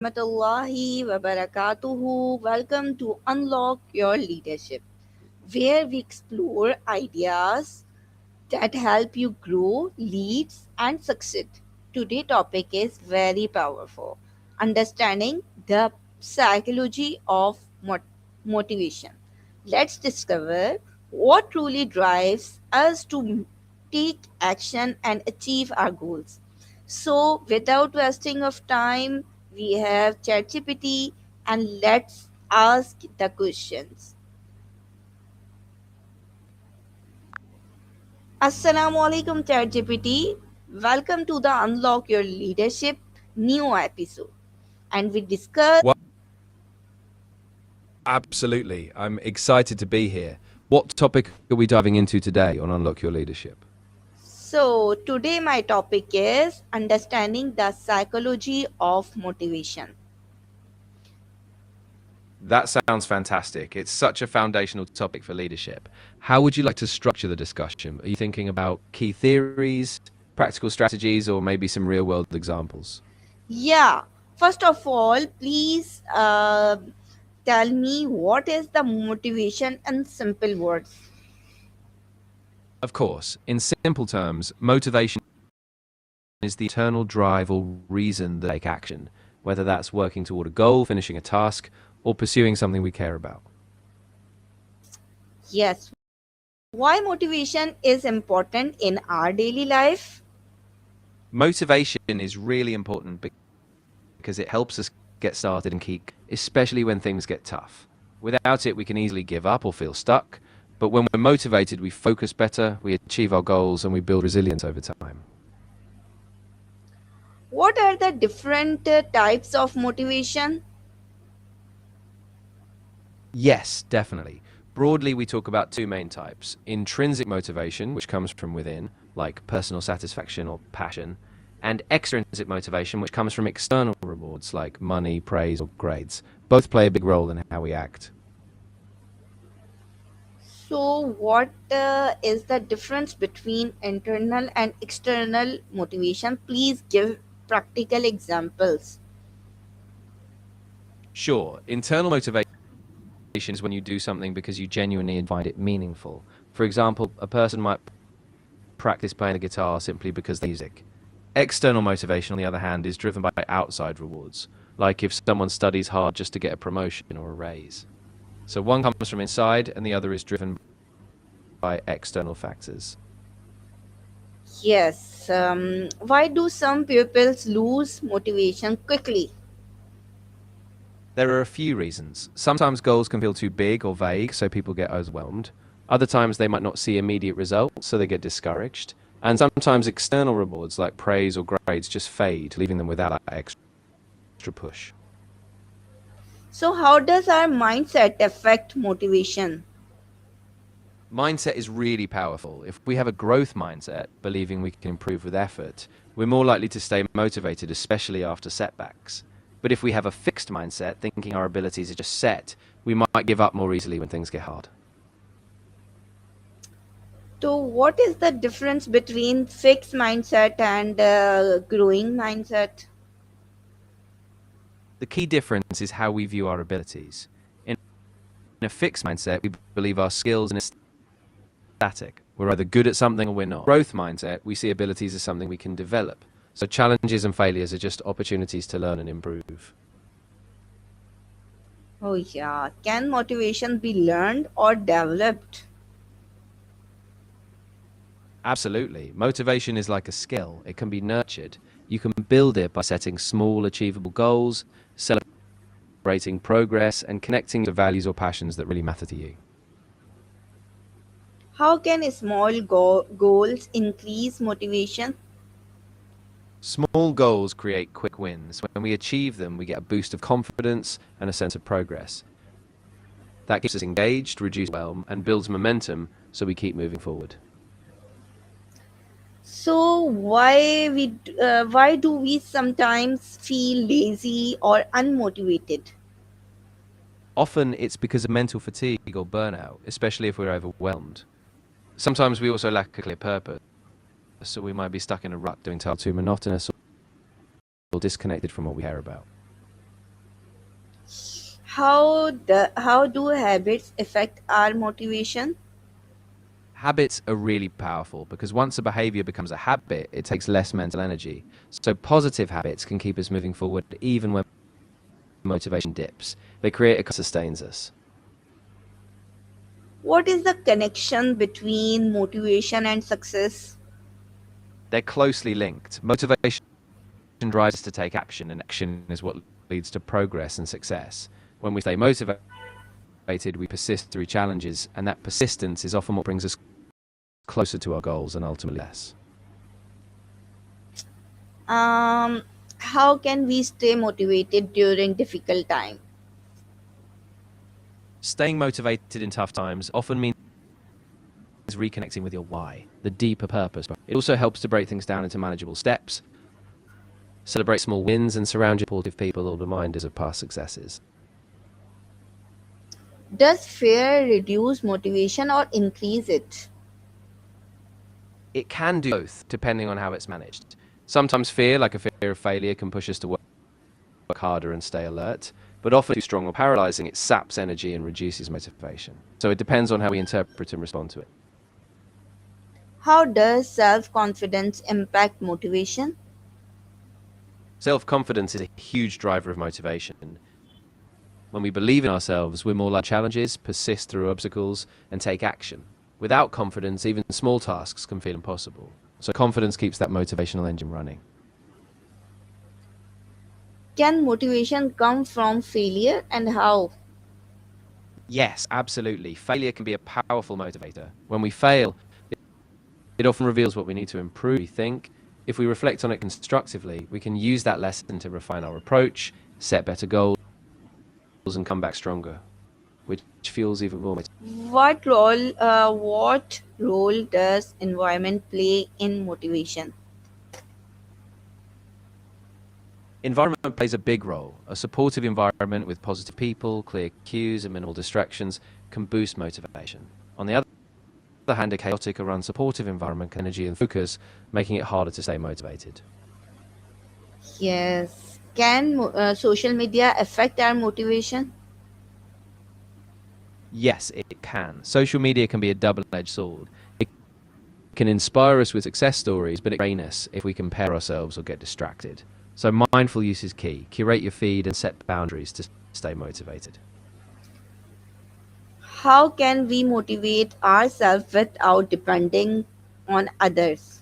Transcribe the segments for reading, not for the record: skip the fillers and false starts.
Rahmatullahi wa barakatuhu. Welcome to Unlock Your Leadership, where we explore ideas that help you grow, lead, and succeed. Today's topic is very powerful: understanding the psychology of motivation. Let's discover what truly drives us to take action and achieve our goals. So, without wasting of time, we have ChatGPT and let's ask the questions. Assalamu alaikum ChatGPT. Welcome to the Unlock Your Leadership new episode. And we discuss. Well, absolutely. I'm excited to be here. What topic are we diving into today on Unlock Your Leadership? So, today my topic is understanding the psychology of motivation. That sounds fantastic. It's such a foundational topic for leadership. How would you like to structure the discussion? Are you thinking about key theories, practical strategies, or maybe some real world examples? Yeah, first of all, please tell me what is the motivation in simple words. Of course, in simple terms, motivation is the internal drive or reason that take action, whether that's working toward a goal, finishing a task, or pursuing something we care about. Yes, why motivation is important in our daily life? Motivation is really important because it helps us get started and keep, especially when things get tough. Without it, we can easily give up or feel stuck. But when we're motivated, we focus better, we achieve our goals, and we build resilience over time. What are the different types of motivation? Yes, definitely. Broadly, we talk about two main types: intrinsic motivation, which comes from within, like personal satisfaction or passion, and extrinsic motivation, which comes from external rewards, like money, praise, or grades. Both play a big role in how we act. So, what is the difference between internal and external motivation? Please give practical examples. Sure, internal motivation is when you do something because you genuinely find it meaningful. For example, a person might practice playing the guitar simply because they music. External motivation, on the other hand, is driven by outside rewards, like if someone studies hard just to get a promotion or a raise. So one comes from inside and the other is driven by external factors. Yes. Why do some pupils lose motivation quickly? There are a few reasons. Sometimes goals can feel too big or vague, so people get overwhelmed. Other times they might not see immediate results, so they get discouraged. And sometimes external rewards like praise or grades just fade, leaving them without that extra push. So, how does our mindset affect motivation? Mindset is really powerful. If we have a growth mindset, believing we can improve with effort, we're more likely to stay motivated, especially after setbacks. But if we have a fixed mindset, thinking our abilities are just set, we might give up more easily when things get hard. So, what is the difference between fixed mindset and growing mindset? The key difference is how we view our abilities. In a fixed mindset, we believe our skills are static. We're either good at something or we're not. Growth mindset, we see abilities as something we can develop. So challenges and failures are just opportunities to learn and improve. Oh, yeah. Can motivation be learned or developed? Absolutely. Motivation is like a skill. It can be nurtured. You can build it by setting small, achievable goals, celebrating progress, and connecting to values or passions that really matter to you. How can small goals increase motivation? Small goals create quick wins. When we achieve them, we get a boost of confidence and a sense of progress. That keeps us engaged, reduces overwhelm, and builds momentum so we keep moving forward. So why do we sometimes feel lazy or unmotivated? Often it's because of mental fatigue or burnout, especially if we're overwhelmed. Sometimes we also lack a clear purpose, so we might be stuck in a rut doing tasks too monotonous or disconnected from what we care about. How do habits affect our motivation? Habits are really powerful because once a behavior becomes a habit, it takes less mental energy. So positive habits can keep us moving forward even when motivation dips. They create a sustains us. What is the connection between motivation and success? They're closely linked. Motivation drives us to take action, and action is what leads to progress and success. When we stay motivated, we persist through challenges, and that persistence is often what brings us closer to our goals and ultimately less. Um, how can we stay motivated during difficult time? Staying motivated in tough times often means reconnecting with your why, the deeper purpose. It also helps to break things down into manageable steps, celebrate small wins, and surround your supportive people or reminders of past successes. Does fear reduce motivation or increase it? It can do both, depending on how it's managed. Sometimes fear, like a fear of failure, can push us to work harder and stay alert, but often too strong or paralyzing, it saps energy and reduces motivation. So it depends on how we interpret and respond to it. How does self confidence impact motivation? Self confidence is a huge driver of motivation. When we believe in ourselves, we're more like challenges, persist through obstacles, and take action. Without confidence, even small tasks can feel impossible. So confidence keeps that motivational engine running. Can motivation come from failure and how? Yes, absolutely. Failure can be a powerful motivator. When we fail, it often reveals what we need to improve. We think if we reflect on it constructively, we can use that lesson to refine our approach, set better goals, and come back stronger, which fuels even more. What role does environment play in motivation? Environment plays a big role. A supportive environment with positive people, clear cues, and minimal distractions can boost motivation. On the other hand, a chaotic or unsupportive environment can energy and focus, making it harder to stay motivated. Yes. Can social media affect our motivation? Yes, it can. Social media can be a double-edged sword. It can inspire us with success stories, but it can drain us if we compare ourselves or get distracted. So mindful use is key. Curate your feed and set boundaries to stay motivated. How can we motivate ourselves without depending on others?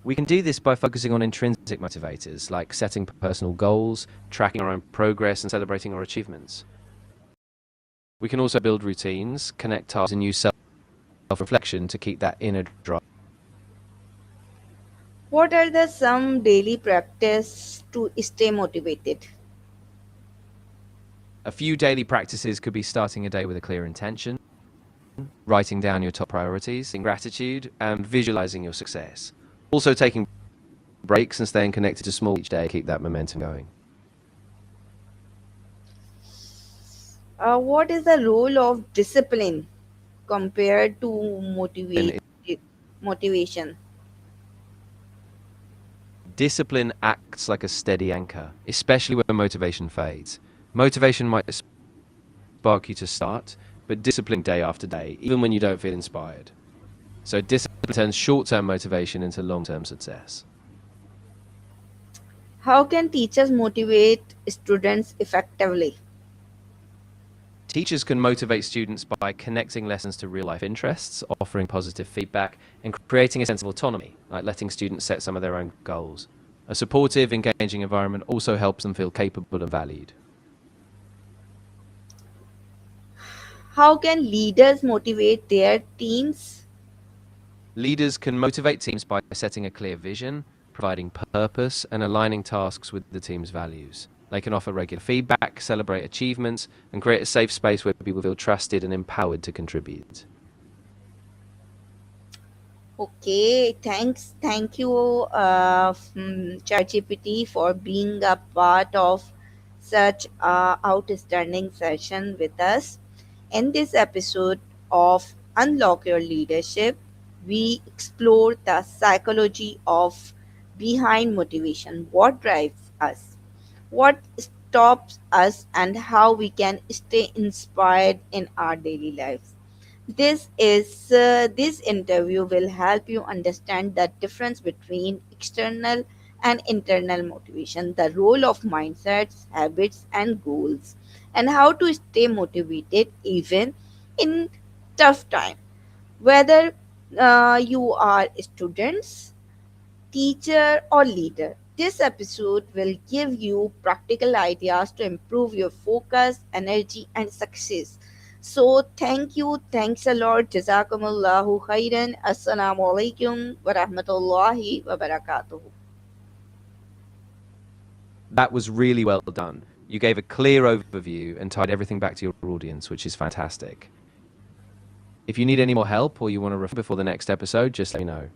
We can do this by focusing on intrinsic motivators like setting personal goals, tracking our own progress, and celebrating our achievements. We can also build routines, connect tasks, and use self-reflection to keep that inner drive. What are the some daily practice to stay motivated? A few daily practices could be starting a day with a clear intention, writing down your top priorities in gratitude, and visualizing your success. Also taking breaks and staying connected to small each day, keep that momentum going. What is the role of discipline compared to And motivation? discipline acts like a steady anchor, especially when motivation fades. Motivation might spark you to start, but discipline day after day, even when you don't feel inspired. So discipline turns short-term motivation into long-term success. How can teachers motivate students effectively? Teachers can motivate students by connecting lessons to real-life interests, offering positive feedback, and creating a sense of autonomy, like letting students set some of their own goals. A supportive, engaging environment also helps them feel capable and valued. How can leaders motivate their teams? Leaders can motivate teams by setting a clear vision, providing purpose, and aligning tasks with the team's values. They can offer regular feedback, celebrate achievements, and create a safe space where people feel trusted and empowered to contribute. Okay, thanks. Thank you, ChatGPT, for being a part of such a outstanding session with us. In this episode of Unlock Your Leadership, we explore the psychology of behind motivation, what drives us, what stops us and how we can stay inspired in our daily lives. This interview will help you understand the difference between external and internal motivation, the role of mindsets, habits, and goals, and how to stay motivated even in tough time. Whether you are students, teacher, or leader. This episode will give you practical ideas to improve your focus, energy, and success. So, thank you. Thanks a lot. Jazakumullahu khairan. Assalamu alaikum wa rahmatullahi wa barakatuh. That was really well done. You gave a clear overview and tied everything back to your audience, which is fantastic. If you need any more help or you want to refer before the next episode, just let me know.